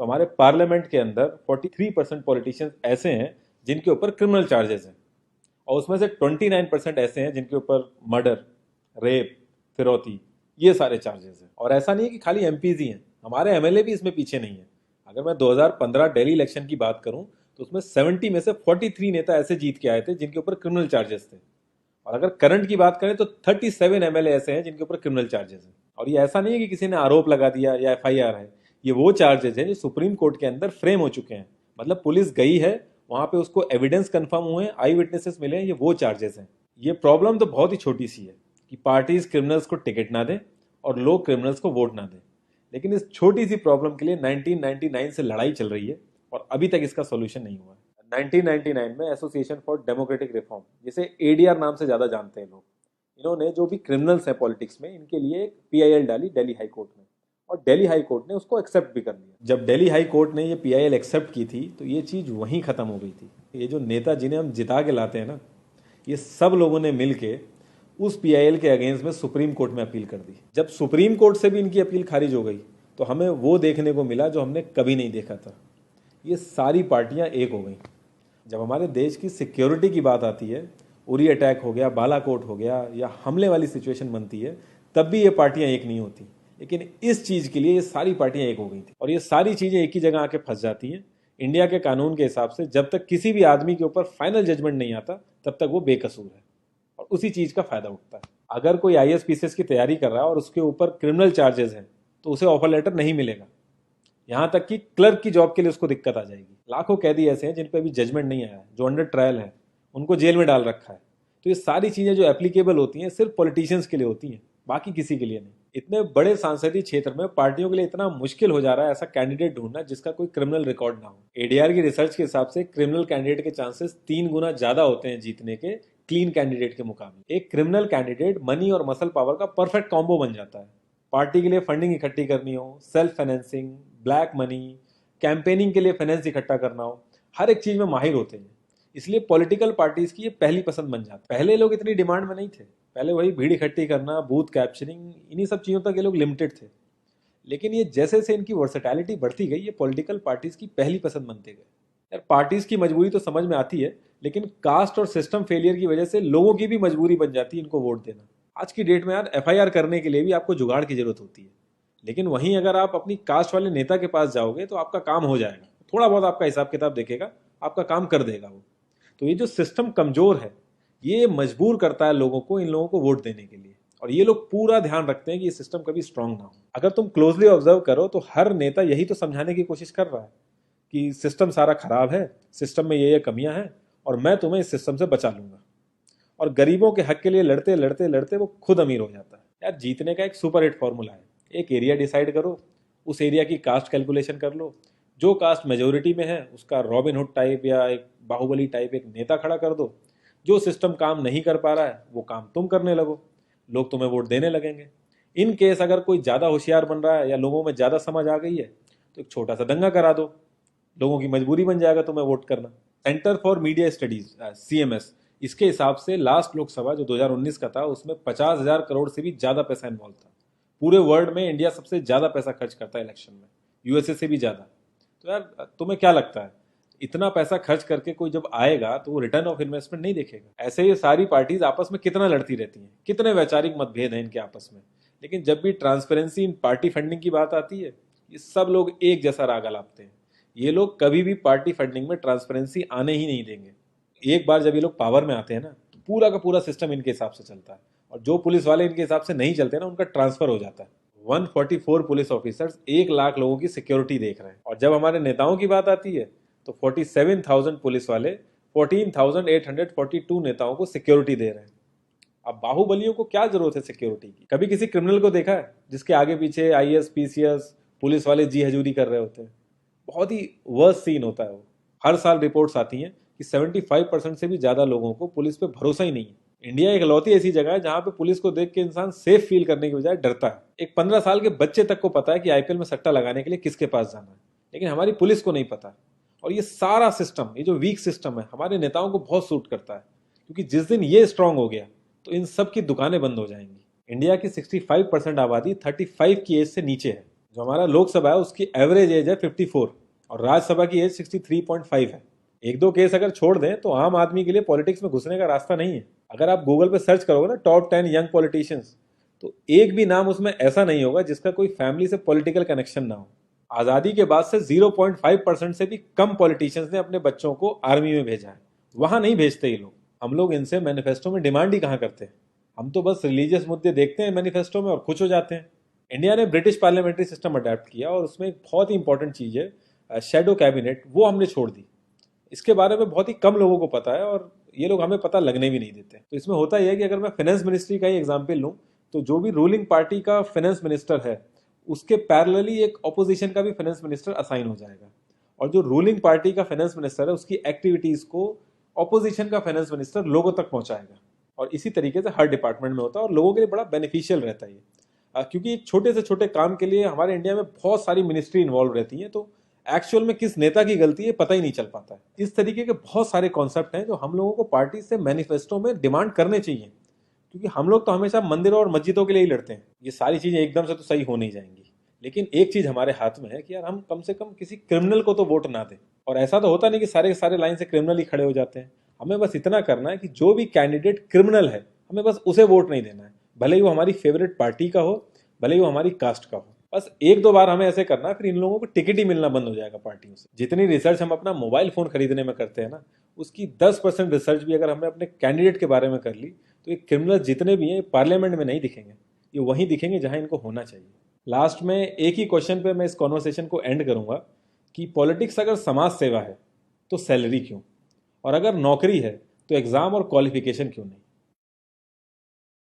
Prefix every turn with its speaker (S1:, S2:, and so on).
S1: तो हमारे पार्लियामेंट के अंदर 43% पॉलिटिशियंस ऐसे हैं जिनके ऊपर क्रिमिनल चार्जेस हैं, और उसमें से 29% ऐसे हैं जिनके ऊपर मर्डर, रेप, फिरौती, ये सारे चार्जेस हैं। और ऐसा नहीं है कि खाली एमपीज ही हैं, हमारे एमएलए भी इसमें पीछे नहीं है। अगर मैं 2015 दिल्ली इलेक्शन की बात करूं तो उसमें 70 में से 43 नेता ऐसे जीत के आए थे जिनके ऊपर क्रिमिनल चार्जेस थे। और अगर करंट की बात करें तो 37 एमएलए ऐसे हैं जिनके ऊपर क्रिमिनल चार्जेस हैं। और ये ऐसा नहीं है कि किसी ने आरोप लगा दिया या एफआईआर है, ये वो चार्जेस हैं जो सुप्रीम कोर्ट के अंदर फ्रेम हो चुके हैं। मतलब पुलिस गई है वहां पे, उसको एविडेंस कंफर्म हुए, आई विटनेसेस मिले हैं, ये वो चार्जेस हैं। ये प्रॉब्लम तो बहुत ही छोटी सी है कि पार्टीज क्रिमिनल्स को टिकट ना दें और लोग क्रिमिनल्स को वोट ना दें, लेकिन इस छोटी सी प्रॉब्लम के लिए 1999 से लड़ाई चल रही है और अभी तक इसका सोल्यूशन नहीं हुआ है। 1999 में एसोसिएशन फॉर डेमोक्रेटिक रिफॉर्म, जिसे एडीआर नाम से ज्यादा जानते हैं लोग, इन्होंने जो भी क्रिमिनल्स हैं पॉलिटिक्स में, इनके लिए एक पीआईएल डाली दिल्ली हाई कोर्ट में, और दिल्ली हाई कोर्ट ने उसको एक्सेप्ट भी कर लिया। जब दिल्ली हाई कोर्ट ने ये पीआईएल एक्सेप्ट की थी तो ये चीज वहीं खत्म हो गई थी। ये जो नेता जिन्हें हम जिता के लाते हैं ना, ये सब लोगों ने मिलके उस पीआईएल के अगेंस्ट में सुप्रीम कोर्ट में अपील कर दी। जब सुप्रीम कोर्ट से भी इनकी अपील खारिज हो गई तो हमें वो देखने को मिला जो हमने कभी नहीं देखा था, ये सारी पार्टियां एक हो गई। जब हमारे देश की सिक्योरिटी की बात आती है, उरी अटैक हो गया, बालाकोट हो गया, या हमले वाली सिचुएशन बनती है, तब भी ये पार्टियां एक नहीं होती। लेकिन इस चीज के लिए ये सारी पार्टियां एक हो गई थी, और ये सारी चीजें एक ही जगह आके फंस जाती हैं। इंडिया के कानून के हिसाब से जब तक किसी भी आदमी के ऊपर फाइनल जजमेंट नहीं आता तब तक वो बेकसूर है, और उसी चीज का फायदा उठता है। अगर कोई आईएएस की तैयारी कर रहा है और उसके ऊपर क्रिमिनल चार्जेस हैं तो उसे ऑफर लेटर नहीं मिलेगा, यहां तक कि क्लर्क की जॉब के लिए उसको दिक्कत आ जाएगी। लाखों कैदी ऐसे हैं जिन पे अभी जजमेंट नहीं आया है, जो अंडर ट्रायल है, उनको जेल में डाल रखा है। तो ये सारी चीजें जो एप्लीकेबल होती हैं सिर्फ पॉलिटिशियंस के लिए होती हैं, बाकी किसी के लिए नहीं। इतने बड़े सांसदीय क्षेत्र में पार्टियों के लिए इतना मुश्किल हो जा रहा है ऐसा कैंडिडेट ढूंढना जिसका कोई क्रिमिनल रिकॉर्ड ना हो। एडीआर की रिसर्च के हिसाब से क्रिमिनल कैंडिडेट के चांसेस 3 गुना ज्यादा होते हैं जीतने के क्लीन कैंडिडेट के मुकाबले। एक क्रिमिनल कैंडिडेट मनी और मसल पावर का परफेक्ट कॉम्बो बन जाता है। पार्टी के लिए फंडिंग इकट्ठी करनी हो, self financing, black money, campaigning के लिए फाइनेंस इकट्ठा करना हो, हर एक चीज में माहिर होते हैं। इसलिए पॉलिटिकल पार्टीज की ये पहली पसंद बन जाती है। पहले लोग इतनी डिमांड में नहीं थे, पहले वही भीड़ इकट्ठी करना, बूथ कैप्चरिंग, इन्हीं सब चीजों तक ये लोग लिमिटेड थे। लेकिन ये जैसे जैसे इनकी वर्सेटैलिटी बढ़ती गई, ये पॉलिटिकल पार्टीज की पहली पसंद बनते गए। यार पार्टीज की मजबूरी तो समझ में आती है, लेकिन कास्ट और सिस्टम फेलियर की वजह से लोगों की भी मजबूरी बन जाती है इनको वोट देना। आज की डेट में यार एफआईआर करने के लिए भी आपको जुगाड़ की जरूरत होती है, लेकिन वहीं अगर आप अपनी कास्ट वाले नेता के पास जाओगे तो आपका काम हो जाएगा, थोड़ा बहुत आपका हिसाब किताब देखेगा, आपका काम कर देगा वो। तो ये जो सिस्टम कमजोर है, ये मजबूर करता है लोगों को इन लोगों को वोट देने के लिए, और ये लोग पूरा ध्यान रखते हैं कि ये सिस्टम कभी स्ट्रांग ना हो। अगर तुम क्लोजली ऑब्जर्व करो तो हर नेता यही तो समझाने की कोशिश कर रहा है कि सिस्टम सारा खराब है, सिस्टम में ये कमियां हैं, और मैं तुम्हें इस सिस्टम से बचा लूंगा। और गरीबों के हक के लिए लड़ते लड़ते लड़ते वो खुद अमीर हो जाता है। यार जीतने का एक सुपर हिट फॉर्मूला है, एक एरिया डिसाइड करो, उस एरिया की कास्ट कैलकुलेशन कर लो, जो कास्ट मेजोरिटी में है उसका रॉबिन हुड टाइप या एक बाहुबली टाइप एक नेता खड़ा कर दो, जो सिस्टम काम नहीं कर पा रहा है वो काम तुम करने लगो, लोग तुम्हें वोट देने लगेंगे। इन केस अगर कोई ज्यादा होशियार बन रहा है या लोगों में ज्यादा समझ आ गई है तो एक छोटा सा दंगा करा दो, लोगों की मजबूरी बन जाएगा तुम्हें वोट करना। Centre for media studies CMS, इसके हिसाब से लास्ट लोकसभा जो 2019 का था उसमें 50,000 करोड़ से भी ज्यादा पैसा इन्वॉल्व था। पूरे वर्ल्ड में इंडिया सबसे ज्यादा पैसा खर्च करता है इलेक्शन में, यूएसए से भी ज्यादा। तो यार तुम्हें क्या लगता है, इतना पैसा खर्च करके कोई जब आएगा तो वो रिटर्न ऑफ इन्वेस्टमेंट नहीं देखेगा? ऐसे ये सारी पार्टीज आपस में कितना लड़ती रहती हैं, कितने वैचारिक मतभेद हैं इनके आपस में, लेकिन जब भी ट्रांसपेरेंसी इन पार्टी फंडिंग की बात आती है ये सब लोग एक जैसा राग अलापते हैं। ये लोग कभी भी पार्टी फंडिंग में ट्रांसपेरेंसी आने ही नहीं देंगे। एक बार जब ये लोग पावर में आते हैं ना तो पूरा का पूरा सिस्टम इनके हिसाब से चलता है, और जो पुलिस वाले इनके हिसाब से नहीं चलते ना उनका ट्रांसफर हो जाता है। 144 पुलिस ऑफिसर्स 1 लाख लोगों की सिक्योरिटी देख रहे हैं, और जब हमारे नेताओं की बात आती है तो 47,000 पुलिस वाले 14,842 नेताओं को सिक्योरिटी दे रहे हैं। अब बाहुबलियों को क्या जरूरत है सिक्योरिटी की? कभी किसी क्रिमिनल को देखा है जिसके आगे पीछे आईएएस पीसीएस पुलिस वाले जी हजूरी कर रहे होते हैं? बहुत ही वर्स्ट सीन होता है वो। हर साल रिपोर्ट्स आती हैं कि 75% से भी ज्यादा लोगों को पुलिस पे भरोसा ही नहीं है। इंडिया एक लौती ऐसी जगह है जहां पे पुलिस को देख के इंसान सेफ फील करने की बजाय डरता है। एक 15 साल के बच्चे तक को पता है कि आईपीएल में सट्टा लगाने के लिए किसके पास जाना है, लेकिन हमारी पुलिस को नहीं पता। और ये सारा सिस्टम, ये जो वीक सिस्टम है, हमारे नेताओं को बहुत सूट करता है, क्योंकि जिस दिन ये स्ट्रांग हो गया तो इन सब की दुकानें बंद हो जाएंगी। इंडिया की 65% आबादी 35 की एज से नीचे है, जो हमारा लोकसभा है उसकी एवरेज एज है 54 और राज्यसभा की एज 63.5 है। एक दो केस अगर छोड़ दें तो आम आदमी के लिए पॉलिटिक्स में घुसने का रास्ता नहीं है। अगर आप गूगल पे सर्च करोगे ना टॉप 10 यंग पॉलिटिशियंस, तो एक भी नाम उसमें ऐसा नहीं होगा जिसका कोई फैमिली से पॉलिटिकल कनेक्शन ना हो। आजादी के बाद से 0.5% से भी कम पॉलिटिशियंस ने अपने बच्चों को आर्मी में भेजा है। वहां नहीं भेजते ये लोग। हम लोग इनसे मैनिफेस्टो में डिमांड ही कहां करते हैं। हम तो बस रिलीजियस मुद्दे देखते हैं मैनिफेस्टो में और खुश हो जाते हैं। इंडिया ने ब्रिटिश पार्लियामेंट्री सिस्टम अडेप्ट किया और उसमें एक बहुत ही इंपॉर्टेंट चीज़ है शेडो कैबिनेट, वो हमने छोड़ दी। इसके बारे में बहुत ही कम लोगों को पता है और ये लोग हमें पता लगने भी नहीं देते। तो इसमें होता यह है कि अगर मैं फाइनेंस मिनिस्ट्री का ही एग्जाम्पल लूँ तो जो भी रूलिंग पार्टी का फाइनेंस मिनिस्टर है उसके पैरेलली एक ऑपोजिशन का भी फाइनेंस मिनिस्टर असाइन हो जाएगा और जो रूलिंग पार्टी का फाइनेंस मिनिस्टर है उसकी एक्टिविटीज को ऑपोजिशन का फाइनेंस मिनिस्टर लोगों तक पहुंचाएगा। और इसी तरीके से हर डिपार्टमेंट में होता है और लोगों के लिए बड़ा बेनिफिशियल रहता है ये। क्योंकि छोटे से छोटे काम के लिए हमारे इंडिया में बहुत सारी मिनिस्ट्री इन्वॉल्व रहती हैं, तो एक्चुअल में किस नेता की गलती है पता ही नहीं चल पाता है। इस तरीके के बहुत सारे कॉन्सेप्ट हैं जो हम लोगों को पार्टी से मैनिफेस्टो में डिमांड करने चाहिए, क्योंकि हम लोग तो हमेशा मंदिरों और मस्जिदों के लिए ही लड़ते हैं। ये सारी चीजें एकदम से तो सही हो नहीं जाएंगी, लेकिन एक चीज हमारे हाथ में है कि यार हम कम से कम किसी क्रिमिनल को तो वोट ना दें। और ऐसा तो होता नहीं कि सारे के सारे लाइन से क्रिमिनल ही खड़े हो जाते हैं। हमें बस इतना करना है कि जो भी कैंडिडेट क्रिमिनल है हमें बस उसे वोट नहीं देना है, भले ही वो हमारी फेवरेट पार्टी का हो, भले ही वो हमारी कास्ट का हो। बस एक दो बार हमें ऐसे करना, फिर इन लोगों को टिकट ही मिलना बंद हो जाएगा पार्टियों से। जितनी रिसर्च हम अपना मोबाइल फोन खरीदने में करते हैं ना, उसकी 10% रिसर्च भी अगर हमने अपने कैंडिडेट के बारे में कर ली तो ये क्रिमिनल जितने भी हैं पार्लियामेंट में नहीं दिखेंगे, ये वहीं दिखेंगे जहां इनको होना चाहिए। लास्ट में एक ही क्वेश्चन पे मैं इस कॉन्वर्सेशन को एंड करूंगा कि पॉलिटिक्स अगर समाज सेवा है तो सैलरी क्यों, और अगर नौकरी है तो एग्जाम और क्वालिफिकेशन क्यों नहीं।